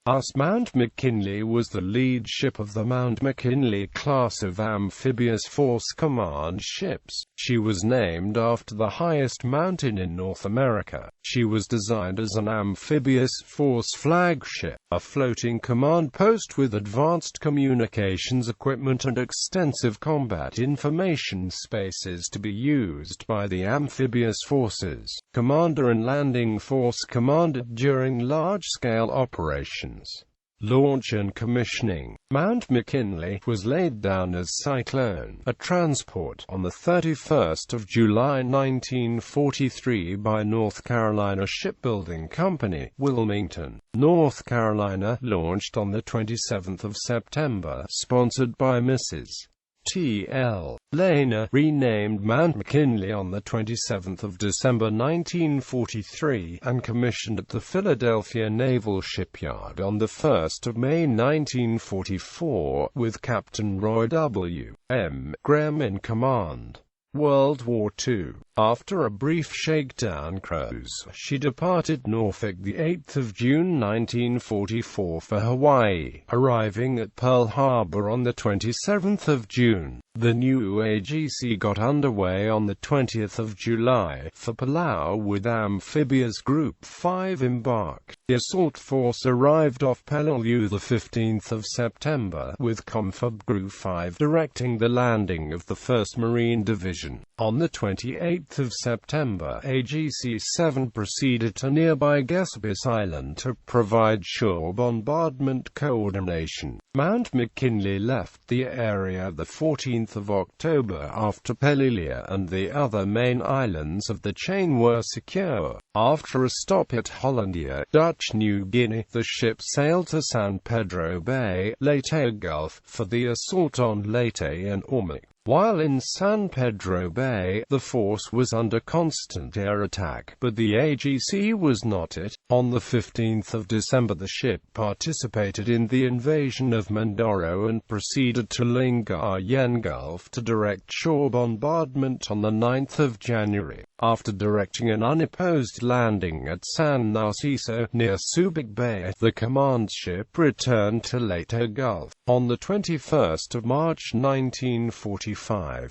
Mount McKinley was the lead ship of the Mount McKinley class of amphibious force command ships. She was named after the highest mountain in North America. She was designed as an amphibious force flagship, a floating command post with advanced communications equipment and extensive combat information spaces to be used by the amphibious forces, commander and landing force commanded during large-scale operations. Launch and commissioning. Mount McKinley was laid down as Cyclone, a transport, on the 31st of July 1943 by North Carolina Shipbuilding Company, Wilmington, North Carolina. Launched on the 27th of September, sponsored by Mrs. T.L. Lehner, renamed Mount McKinley on the 27th of December 1943, and commissioned at the Philadelphia Naval Shipyard on the 1st of May 1944, with Captain Roy W. M. Graham in command. World War II. After a brief shakedown cruise, she departed Norfolk the 8th of June 1944 for Hawaii, arriving at Pearl Harbor on the 27th of June. The new AGC got underway on the 20th of July for Palau with Amphibious Group 5 embarked. The assault force arrived off Peleliu the 15th of September, with Confab Group 5 directing the landing of the 1st Marine Division. On the 28th of September, AGC-7 proceeded to nearby Gaspis Island to provide shore bombardment coordination. Mount McKinley left the area the 14th of October after Peleliu and the other main islands of the chain were secure. After a stop at Hollandia, Dutch New Guinea, the ship sailed to San Pedro Bay, Leyte Gulf, for the assault on Leyte and Ormuz. While in San Pedro Bay, the force was under constant air attack, but the AGC was not it. On the 15th of December the ship participated in the invasion of Mindoro and proceeded to Lingayen Gulf to direct shore bombardment on the 9th of January. After directing an unopposed landing at San Narciso, near Subic Bay, the command ship returned to Leyte Gulf. On the 21st of March 1945,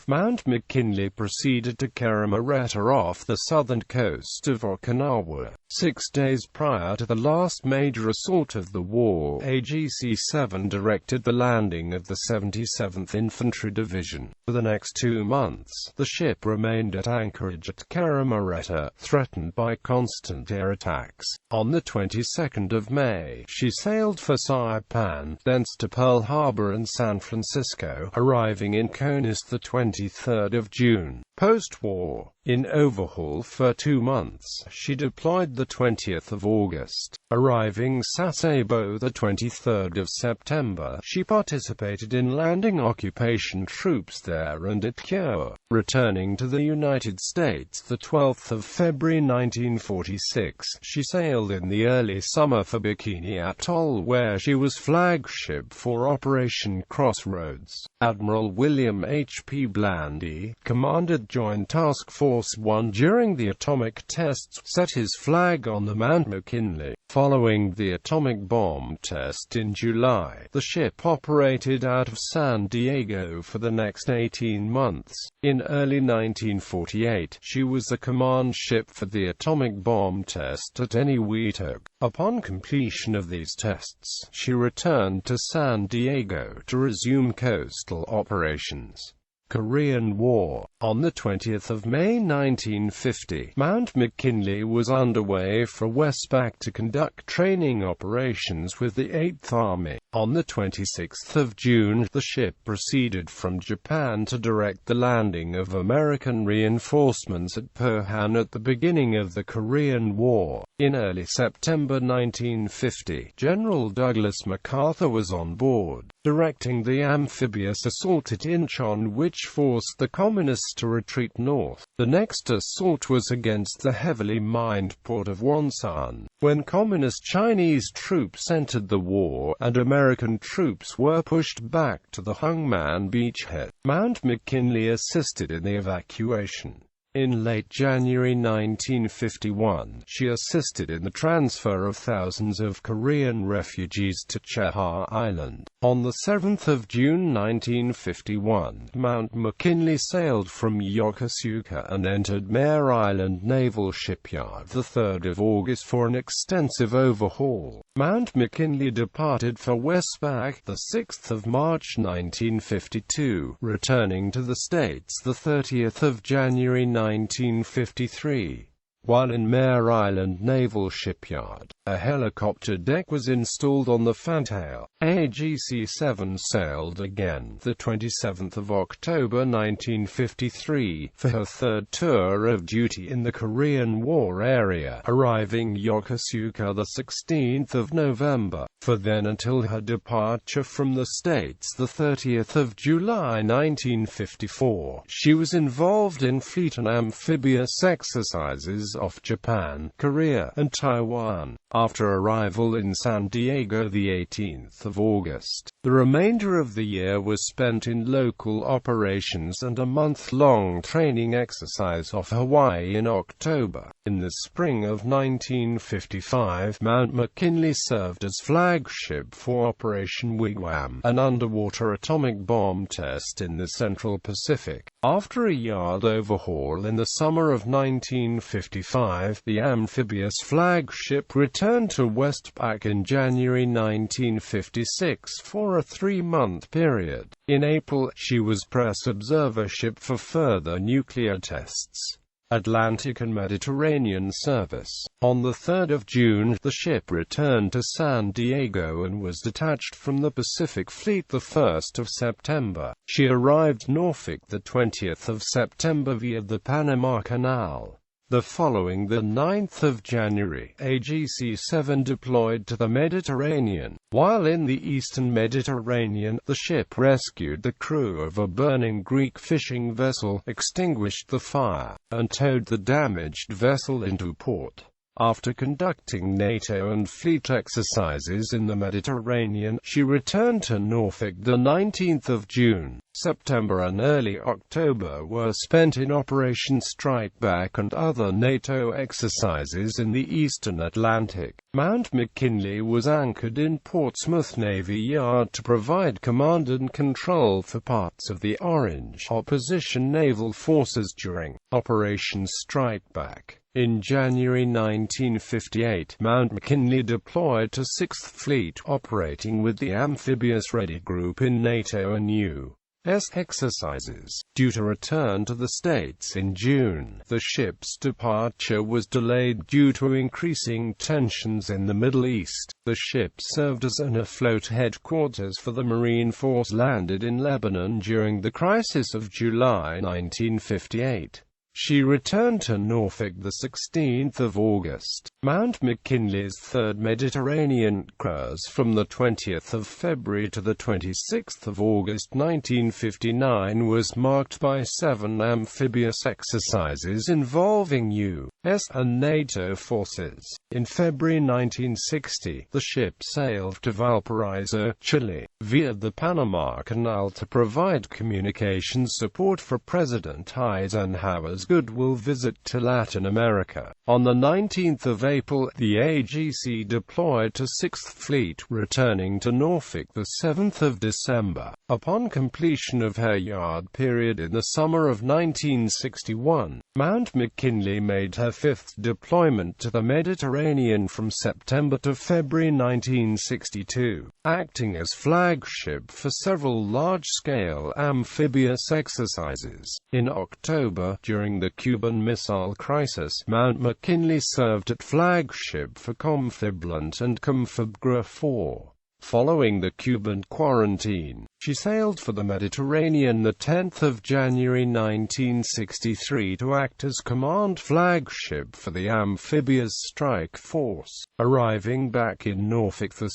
Mount McKinley proceeded to Karamaretta off the southern coast of Okinawa. 6 days prior to the last major assault of the war, AGC-7 directed the landing of the 77th Infantry Division. For the next 2 months, the ship remained at anchorage at Karamaretta, threatened by constant air attacks. On the 22nd of May, she sailed for Saipan, thence to Pearl Harbor and San Francisco, arriving in Conus the 23rd of June. Post-war, in overhaul for 2 months, she deployed the 20th of August. Arriving Sasebo the 23rd of September, she participated in landing occupation troops there and at Kure. Returning to the United States the 12th of February 1946, she sailed in the early summer for Bikini Atoll, where she was flagship for Operation Crossroads. Admiral William H. P. Blandy, commanded Joint Task Force 1 during the atomic tests, set his flag on the Mount McKinley. Following the atomic bomb test in July, the ship operated out of San Diego for the next 18 months. In early 1948, she was the command ship for the atomic bomb test at Eniwetok. Upon completion of these tests, she returned to San Diego to resume coastal operations. Korean War. On the 20th of May 1950, Mount McKinley was underway for Westpac to conduct training operations with the 8th Army. On the 26th of June, the ship proceeded from Japan to direct the landing of American reinforcements at Pohang at the beginning of the Korean War. In early September 1950, General Douglas MacArthur was on board, directing the amphibious assault at Incheon, which forced the Communists to retreat north. The next assault was against the heavily mined port of Wonsan, when Communist Chinese troops entered the war, and American troops were pushed back to the Hungman beachhead. Mount McKinley assisted in the evacuation. In late January 1951, she assisted in the transfer of thousands of Korean refugees to Cheha Island. On 7 June 1951, Mount McKinley sailed from Yokosuka and entered Mare Island Naval Shipyard 3 August for an extensive overhaul. Mount McKinley departed for Westpac 6 March 1952, returning to the States 30 January 1953. While in Mare Island Naval Shipyard, a helicopter deck was installed on the Fantail. AGC-7 sailed again, 27 October 1953, for her third tour of duty in the Korean War area, arriving Yokosuka 16 November, for then until her departure from the States 30 July 1954. She was involved in fleet and amphibious exercises off Japan, Korea, and Taiwan. After arrival in San Diego 18 August, the remainder of the year was spent in local operations and a month-long training exercise off Hawaii in October. In the spring of 1955, Mount McKinley served as flagship for Operation Wigwam, an underwater atomic bomb test in the Central Pacific. After a yard overhaul in the summer of 1955, the amphibious flagship returned to Westpac in January 1956 for a 3-month period. In April, she was press observer ship for further nuclear tests, Atlantic and Mediterranean service. On 3 June, the ship returned to San Diego and was detached from the Pacific Fleet 1 September. She arrived Norfolk 20 September via the Panama Canal. The following 9 January, AGC-7 deployed to the Mediterranean. While in the eastern Mediterranean, the ship rescued the crew of a burning Greek fishing vessel, extinguished the fire, and towed the damaged vessel into port. After conducting NATO and fleet exercises in the Mediterranean, she returned to Norfolk 19 June. September and early October were spent in Operation Strikeback and other NATO exercises in the eastern Atlantic. Mount McKinley was anchored in Portsmouth Navy Yard to provide command and control for parts of the Orange opposition naval forces during Operation Strikeback. In January 1958, Mount McKinley deployed to 6th Fleet, operating with the Amphibious Ready Group in NATO and U.S. exercises. Due to return to the States in June, the ship's departure was delayed due to increasing tensions in the Middle East. The ship served as an afloat headquarters for the Marine Force landed in Lebanon during the crisis of July 1958. She returned to Norfolk 16 August. Mount McKinley's third Mediterranean cruise from 20 February to 26 August 1959 was marked by 7 amphibious exercises involving U.S. and NATO forces. In February 1960, the ship sailed to Valparaiso, Chile, via the Panama Canal to provide communications support for President Eisenhower's goodwill visit to Latin America. On 19 April, the AGC deployed to 6th Fleet, returning to Norfolk 7 December. Upon completion of her yard period in the summer of 1961, Mount McKinley made her 5th deployment to the Mediterranean from September to February 1962, acting as flagship for several large-scale amphibious exercises. In October, during the Cuban Missile Crisis, Mount McKinley served at flagship for Confiblant and Confabgra 4. Following the Cuban quarantine, she sailed for the Mediterranean 10 January 1963 to act as command flagship for the Amphibious Strike Force. Arriving back in Norfolk 2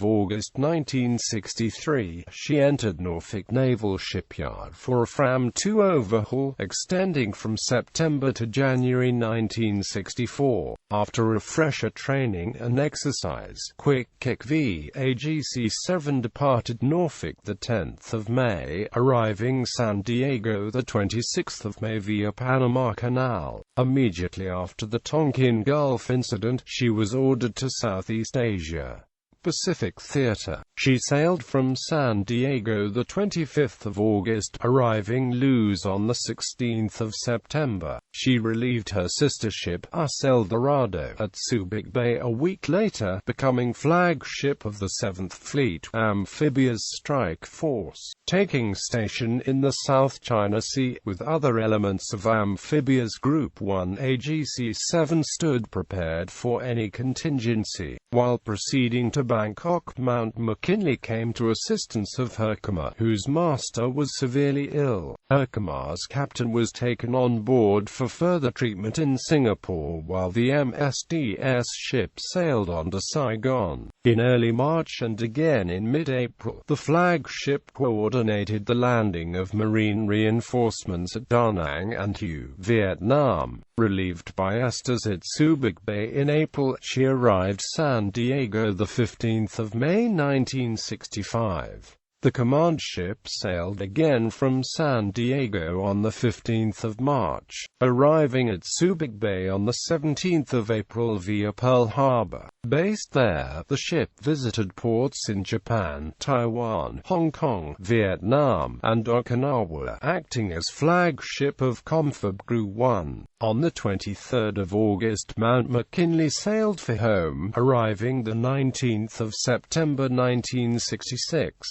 August 1963, she entered Norfolk Naval Shipyard for a FRAM-2 overhaul, extending from September to January 1964. After refresher training and exercise, Quick Kick v. AGC-7 departed Norfolk the 10th of May, arriving San Diego the 26th of May via Panama Canal. Immediately after the Tonkin Gulf incident, she was ordered to Southeast Asia Pacific Theater. She sailed from San Diego the 25th of August, arriving Luz on the 16th of September. She relieved her sister ship, USS El Dorado, at Subic Bay a week later, becoming flagship of the 7th Fleet Amphibious Strike Force, taking station in the South China Sea. With other elements of Amphibious Group 1, AGC-7 stood prepared for any contingency. While proceeding to Bangkok, Mount McKinley came to assistance of Herkimer, whose master was severely ill. Herkimer's captain was taken on board for further treatment in Singapore, while the MSDS ship sailed on to Saigon. In early March and again in mid-April, the flagship coordinated the landing of marine reinforcements at Da Nang and Hue, Vietnam. Relieved by Estes at Subic Bay in April, she arrived San Diego the 15th of May 1965. The command ship sailed again from San Diego on the 15th of March, arriving at Subic Bay on the 17th of April via Pearl Harbor. Based there, the ship visited ports in Japan, Taiwan, Hong Kong, Vietnam, and Okinawa, acting as flagship of Confab Group 1. On the 23rd of August, Mount McKinley sailed for home, arriving the 19th of September 1966.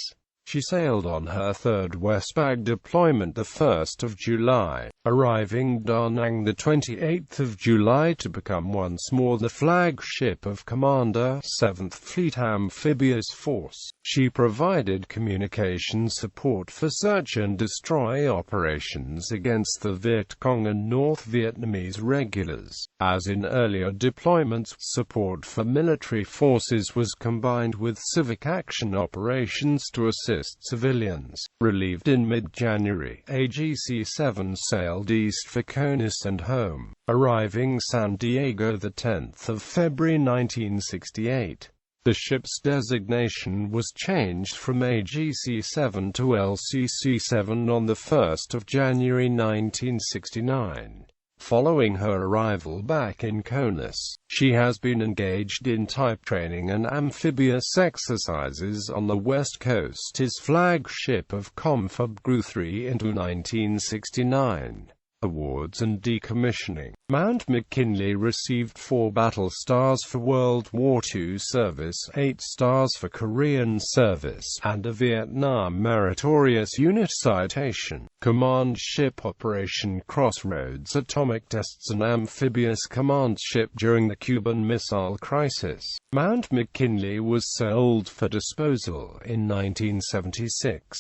She sailed on her third Westpac deployment the 1st of July, arriving Da Nang the 28th of July to become once more the flagship of Commander 7th Fleet Amphibious Force. She provided communication support for search and destroy operations against the Viet Cong and North Vietnamese regulars. As in earlier deployments, support for military forces was combined with civic action operations to assist civilians. Relieved in mid-January, AGC-7 sailed east for Conus and home, arriving San Diego the 10th of February 1968. The ship's designation was changed from AGC-7 to LCC-7 on the 1st of January 1969. Following her arrival back in Conus, she has been engaged in type training and amphibious exercises on the West Coast. His flagship of Confab grew 3 into 1969. Awards and decommissioning. Mount McKinley received 4 battle stars for World War II service, 8 stars for Korean service, and a Vietnam Meritorious Unit Citation. Command Ship Operation Crossroads Atomic Tests and Amphibious Command Ship during the Cuban Missile Crisis. Mount McKinley was sold for disposal in 1976.